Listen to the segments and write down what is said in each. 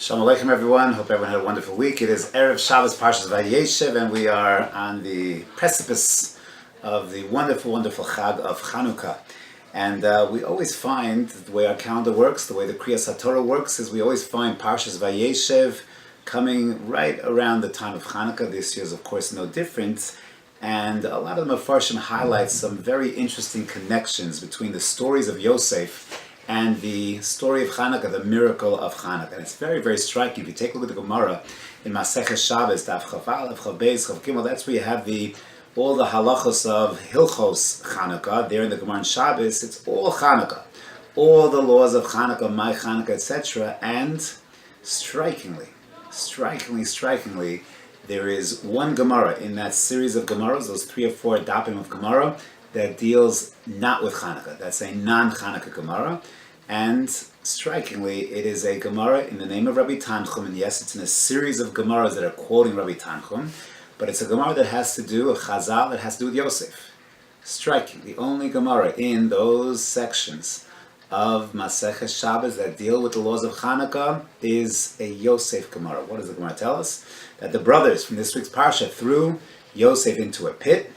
Shalom Aleichem everyone, hope everyone had a wonderful week. It is Erev Shabbos Parashat Vayeshev and we are on the precipice of the wonderful Chag of Chanukah. And we always find, the way our calendar works, the way the Kriyas HaTorah works, is we always find Parashat Vayeshev coming right around the time of Chanukah. This year is of course no different. And a lot of the Mefarshim highlight some very interesting connections between the stories of Yosef and the story of Chanukah, the miracle of Chanukah. And it's very, very striking. If you take a look at the Gemara in Masechet Shabbos, Daf Chav Aleph, Chav Beis, Chav Gimel, that's where you have all the halachos of Hilchos Chanukah. There in the Gemara in Shabbos, it's all Chanukah. All the laws of Chanukah, my Chanukah, etc. And strikingly, there is one Gemara in that series of Gemaras, those 3 or 4 dapim of Gemara, that deals not with Chanukah. That's a non-Chanukah Gemara. And strikingly, it is a Gemara in the name of Rabbi Tanchum. And yes, it's in a series of Gemaras that are quoting Rabbi Tanchum. But it's a Gemara that has to do, a Chazal that has to do with Yosef. Striking. The only Gemara in those sections of Masechet Shabbos that deal with the laws of Chanukah is a Yosef Gemara. What does the Gemara tell us? That the brothers from this week's Parsha threw Yosef into a pit.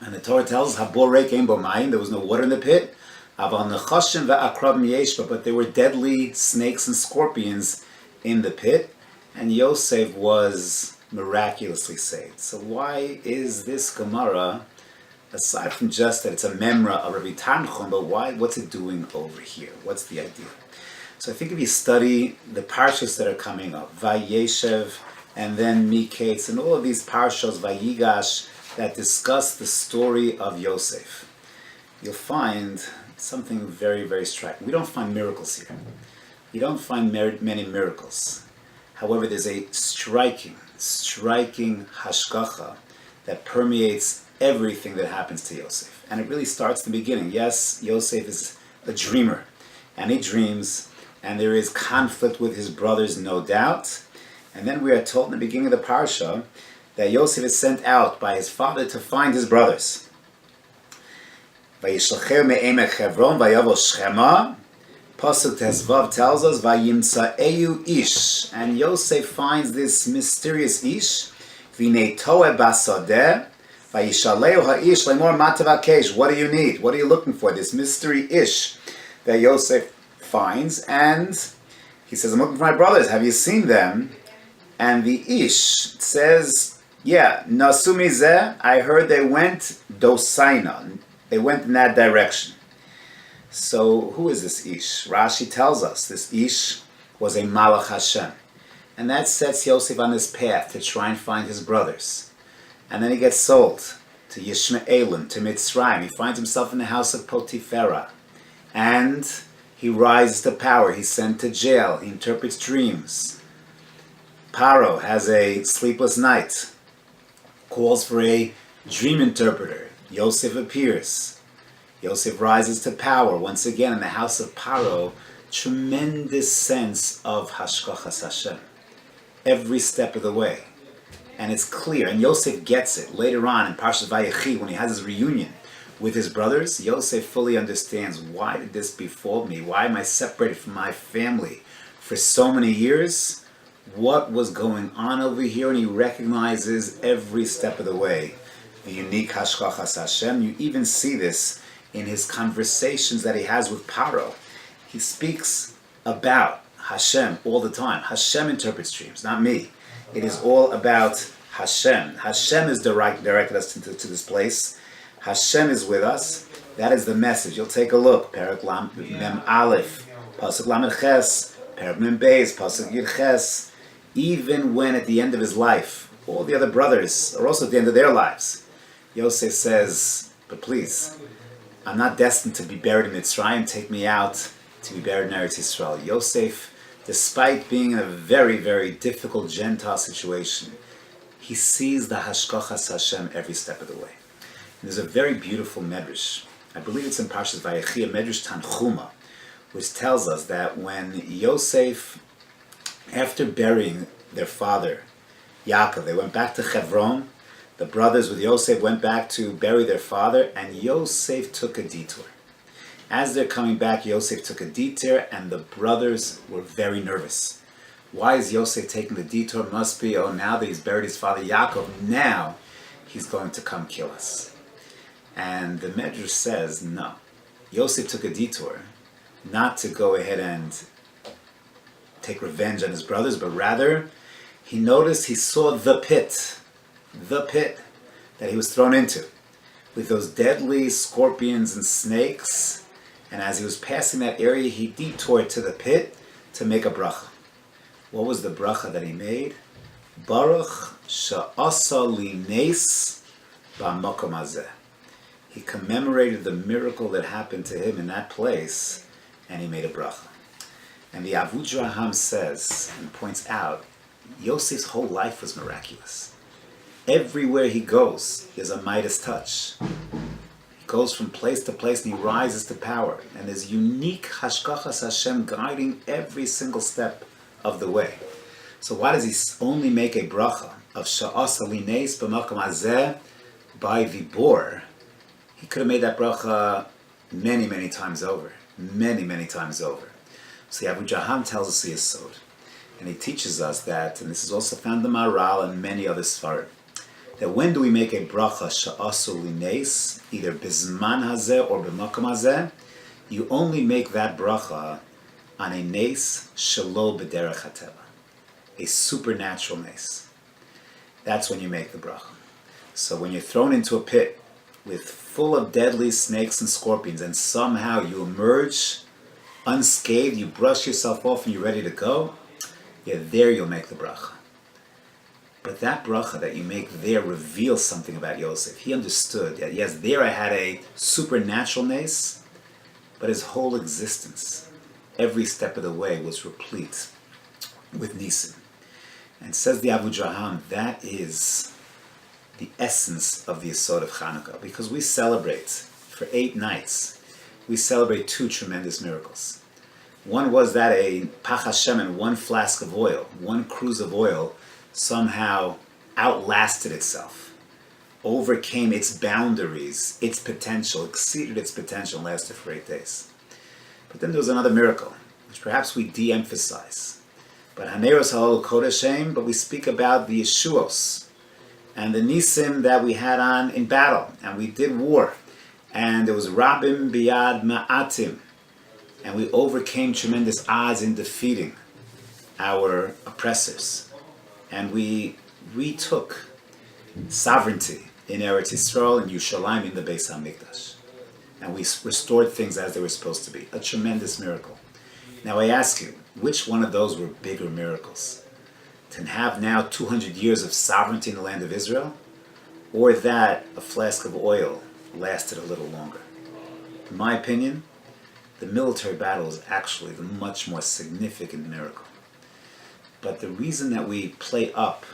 And the Torah tells us, Habor Reik Ein Bo Mayim, there was no water in the pit. Aval Nechashim ve'akrabim yeshba, but there were deadly snakes and scorpions in the pit. And Yosef was miraculously saved. So why is this Gemara, aside from just that it's a memra of Rabbi Tanchum, but what's it doing over here? What's the idea? So I think if you study the parshas that are coming up, Vayeshev, and then Miketz, and all of these parshas, Vayigash, that discuss the story of Yosef, you'll find something very, very striking. We don't find miracles here. We don't find many miracles. However, there's a striking hashgacha that permeates everything that happens to Yosef. And it really starts in the beginning. Yes, Yosef is a dreamer, and he dreams, and there is conflict with his brothers, no doubt. And then we are told in the beginning of the parsha that Yosef is sent out by his father to find his brothers. Vayishlacheu me'emek Chevron vayavo Shchema. Pasuk Tezvav tells us Vayimtza'eu ish, and Yosef finds this mysterious ish. V'nei toeh basadeh vayishaleu ha'ish lemor ma tavakesh. What do you need? What are you looking for? This mystery ish that Yosef finds, and he says, I'm looking for my brothers. Have you seen them? And the ish says, yeah, nasu mizeh, I heard they went dosaina. They went in that direction. So who is this ish? Rashi tells us this ish was a malach Hashem. And that sets Yosef on his path to try and find his brothers. And then he gets sold to Yishmaelim, to Mitzrayim. He finds himself in the house of Potiphera. And he rises to power. He's sent to jail. He interprets dreams. Paro has a sleepless night. Calls for a dream interpreter. Yosef appears. Yosef rises to power. Once again, in the house of Paro, tremendous sense of Hashgachas Hashem. Every step of the way. And it's clear. And Yosef gets it. Later on in Parashat Vayeshev, when he has his reunion with his brothers, Yosef fully understands, why did this befall me? Why am I separated from my family for so many years? What was going on over here? And he recognizes every step of the way the unique Hashgachas Hashem. You even see this in his conversations that he has with Paro. He speaks about Hashem all the time. Hashem interprets dreams, not me. It is all about Hashem. Hashem has directed us to this place. Hashem is with us. That is the message. You'll take a look. Perek Mem Aleph, Pasuk Lamed Ches, Perek Mem Beis, Pasuk Yud Ches. Even when at the end of his life, all the other brothers are also at the end of their lives, Yosef says, but please, I'm not destined to be buried in Mitzrayim. Take me out to be buried in Eretz Yisrael. Yosef, despite being in a very, very difficult Gentile situation, he sees the Hashgachas Hashem every step of the way. And there's a very beautiful medrash. I believe it's in Parashat Vayechi, a medrash Tanchuma, which tells us that when Yosef, after burying their father, Yaakov, they went back to Hebron. The brothers with Yosef went back to bury their father, and Yosef took a detour. As they're coming back, Yosef took a detour, and the brothers were very nervous. Why is Yosef taking the detour? Must be, oh, now that he's buried his father Yaakov, now he's going to come kill us. And the Medrash says, no. Yosef took a detour, not to go ahead and take revenge on his brothers, but rather, he saw the pit that he was thrown into, with those deadly scorpions and snakes. And as he was passing that area, he detoured to the pit to make a bracha. What was the bracha that he made? Baruch she'asa li nes b'makom hazeh. He commemorated the miracle that happened to him in that place, and he made a bracha. And the Avudraham says and points out, Yosef's whole life was miraculous. Everywhere he goes is a Midas touch. He goes from place to place and he rises to power. And there's unique Hashgachas Hashem guiding every single step of the way. So why does he only make a bracha of Sha'asa li nes b'makom hazeh by the bor? He could have made that bracha many, many times over. Many, many times over. So the Abu Jaham tells us the Yesod. And he teaches us that, and this is also found in the Maral and many other Sfarim, that when do we make a bracha sha'asu li nes, either bizman hazeh or b'makom hazeh, you only make that bracha on a nes shelo b'derech hateva, a supernatural nes. That's when you make the bracha. So when you're thrown into a pit with full of deadly snakes and scorpions, and somehow you emerge unscathed, you brush yourself off and you're ready to go, yeah, there you'll make the bracha. But that bracha that you make there reveals something about Yosef. He understood that, yes, there I had a supernatural nes, but his whole existence, every step of the way, was replete with nisim. And says the Abu Jaham, that is the essence of the Yesod of Chanukah, because we celebrate, for 8 nights, we celebrate 2 tremendous miracles. One was that a pach Hashem, one flask of oil, one cruse of oil, somehow outlasted itself, overcame its boundaries, its potential, exceeded its potential, and lasted for 8 days. But then there was another miracle, which perhaps we de-emphasize. But Haneros Halal Kodeshem, but we speak about the Yeshuos, and the Nisim that we had on in battle, and we did war, and there was Rabim Biyad Ma'atim, and we overcame tremendous odds in defeating our oppressors, and we retook sovereignty in Eretz Yisrael and Yerushalayim in the Beis HaMikdash, and we restored things as they were supposed to be. A tremendous miracle. Now I ask you, which one of those were bigger miracles? To have now 200 years of sovereignty in the land of Israel, or that a flask of oil lasted a little longer? In my opinion, the military battle is actually the much more significant miracle. But the reason that we play up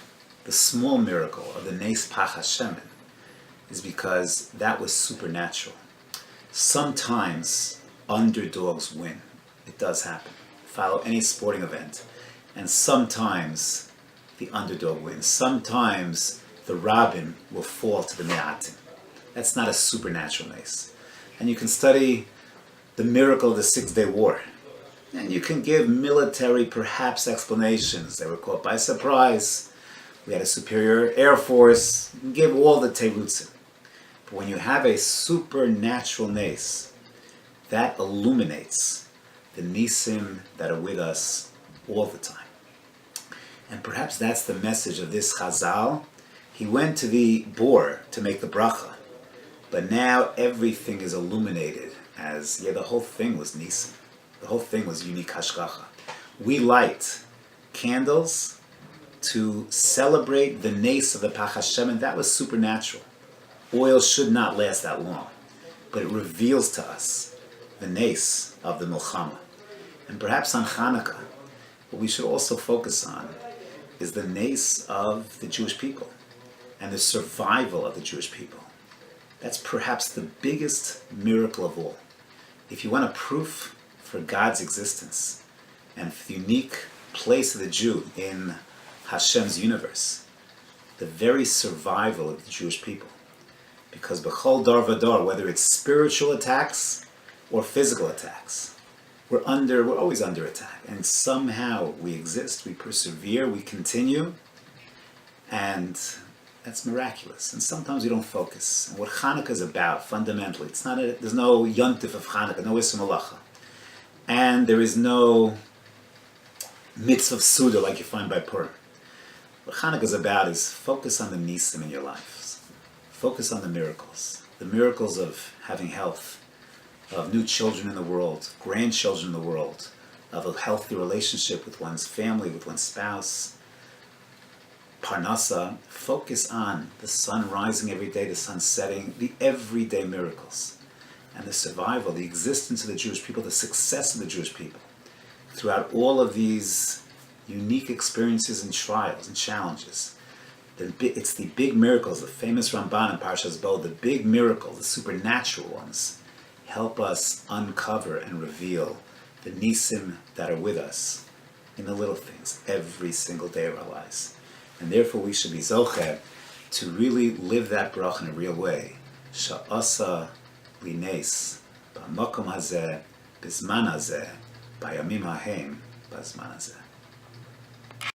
the small miracle of the Nes Pach Hashem is because that was supernatural. Sometimes underdogs win. It does happen. Follow any sporting event. And sometimes the underdog wins. Sometimes the Rabbin will fall to the Me'atim. That's not a supernatural nes. And you can study the miracle of the 6-day war. And you can give military, perhaps, explanations. They were caught by surprise. We had a superior air force. You can give all the terutzim. But when you have a supernatural nes, that illuminates the nisim that are with us all the time. And perhaps that's the message of this Chazal. He went to the bor to make the bracha, but now everything is illuminated as, the whole thing was nisim. The whole thing was unique hashgacha. We light candles to celebrate the nes of the Pach Hashem, and that was supernatural. Oil should not last that long, but it reveals to us the nes of the Milchama. And perhaps on Hanukkah, what we should also focus on is the nes of the Jewish people and the survival of the Jewish people. That's perhaps the biggest miracle of all. If you want a proof for God's existence and the unique place of the Jew in Hashem's universe, the very survival of the Jewish people. Because b'chol dar v'dar, whether it's spiritual attacks or physical attacks, we're always under attack. And somehow we exist, we persevere, we continue, and that's miraculous. And sometimes we don't focus. And what Hanukkah is about, fundamentally, there's no yontif of Hanukkah, no Isra Malacha. And there is no mitzvah of Suda like you find by Purim. What Hanukkah is about is focus on the nisim in your life. Focus on the miracles of having health, of new children in the world, grandchildren in the world, of a healthy relationship with one's family, with one's spouse. Parnasa, focus on the sun rising every day, the sun setting, the everyday miracles, and the survival, the existence of the Jewish people, the success of the Jewish people throughout all of these unique experiences and trials and challenges. It's the big miracles, the famous Ramban in Parashat Bo, the big miracles, the supernatural ones, help us uncover and reveal the nisim that are with us in the little things every single day of our lives. And therefore we should be zocher to really live that brach in a real way. Sha'asa lineis b'makom hazeh, bizman hazeh, bayamim hahem, bazman hazeh.